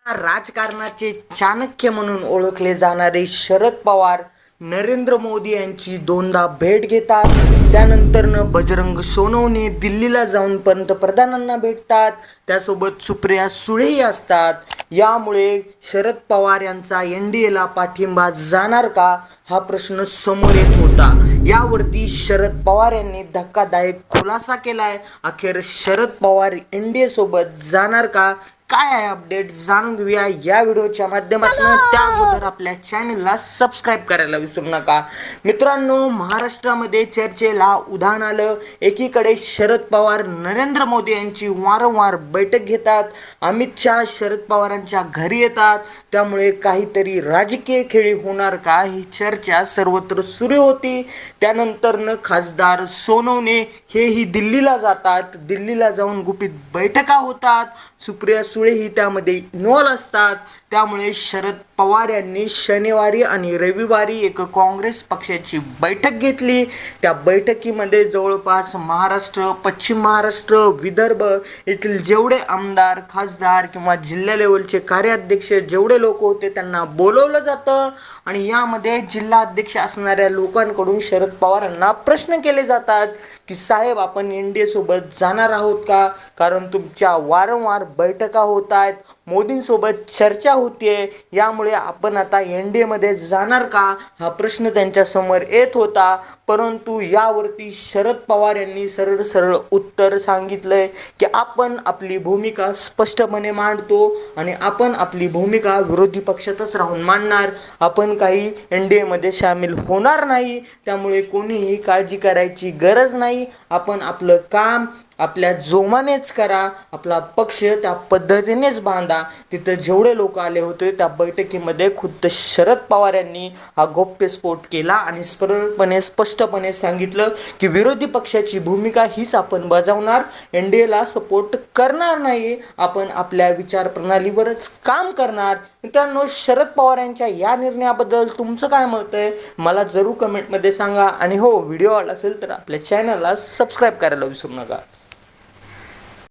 राजकारणाचे चाणक्य म्हणून ओळखले जाणारे शरद पवार नरेंद्र मोदी यांची दोनदा भेट घेतात. त्यानंतरनं बजरंग सोनवणे दिल्लीला जाऊन पंतप्रधानांना भेटतात. त्यासोबत सुप्रिया सुळेही असतात. यामुळे शरद पवार यांचा NDAला पाठिंबा जाणार का हा प्रश्न समोर येत होता. यावरती शरद पवार यांनी धक्कादायक खुलासा केलाय. अखेर शरद पवार NDA सोबत जाणार का, काय आहे अपडेट जाणून घेऊया या व्हिडिओच्या माध्यमातून. त्या अगोदर आपल्या चॅनलला सबस्क्राईब करायला विसरू नका. मित्रांनो, महाराष्ट्रामध्ये चर्चेला उधाण आलं. एकीकडे शरद पवार नरेंद्र मोदी यांची वारंवार बैठक घेतात. अमित शहा शरद पवारांच्या घरी येतात. त्यामुळे काहीतरी राजकीय खेळी होणार का ही चर्चा सर्वत्र सुरू होती. त्यानंतरनं खासदार सोनवणे हेही दिल्लीला जातात. दिल्लीला जाऊन गुपित बैठका होतात. सुप्रिया सुळेही त्यामध्ये इन्व्हॉल्व असतात. त्यामुळे शरद पवार यांनी शनिवारी आणि रविवारी एक काँग्रेस पक्षाची बैठक घेतली. त्या बैठकीमध्ये जवळपास महाराष्ट्र, पश्चिम महाराष्ट्र, विदर्भ येथील जेवढे आमदार, खासदार किंवा जिल्हा लेवलचे कार्याध्यक्ष जेवढे लोक होते त्यांना बोलवलं जातं आणि यामध्ये जिल्हा अध्यक्ष असणाऱ्या लोकांकडून शरद पवारांना प्रश्न केले जातात की साहेब, आपण NDA सोबत जाणार आहोत का? कारण तुमच्या वारंवार बैठका होत आहेत, मोदींसोबत चर्चा होतीये, यामुळे आपण आता NDA मध्ये जाणार का हा प्रश्न त्यांच्या समोर येत होता. परंतु यावरती शरद पवार यांनी सरळ सरळ उत्तर सांगितलंय की आपण आपली भूमिका स्पष्टपणे मांडतो आणि आपण आपली भूमिका विरोधी पक्षातच राहून मांडणार. आपण काही NDA मध्ये सामील होणार नाही. त्यामुळे कोणीही काळजी करायची गरज नाही. आपण आपलं काम आपल्या जोमानेच करा. आपला पक्ष त्या पद्धतीनेच बांधा. तिथं जेवढे लोक आले होते त्या बैठकीमध्ये खुद्द शरद पवार यांनी हा गौप्यस्फोट केला आणि सरळपणे स्पष्टपणे सांगितलं की विरोधी पक्षाची भूमिका हीच आपण बजावणार, NDAला सपोर्ट करणार नाही. आपण आपल्या विचारप्रणालीवरच काम करणार. मित्रांनो, शरद पवार यांच्या या निर्णयाबद्दल तुमचं काय मत आहे मला जरूर कमेंटमध्ये सांगा. आणि हो, व्हिडिओ आवडला असेल तर आपल्या चॅनलला सबस्क्राईब करायला विसरू नका.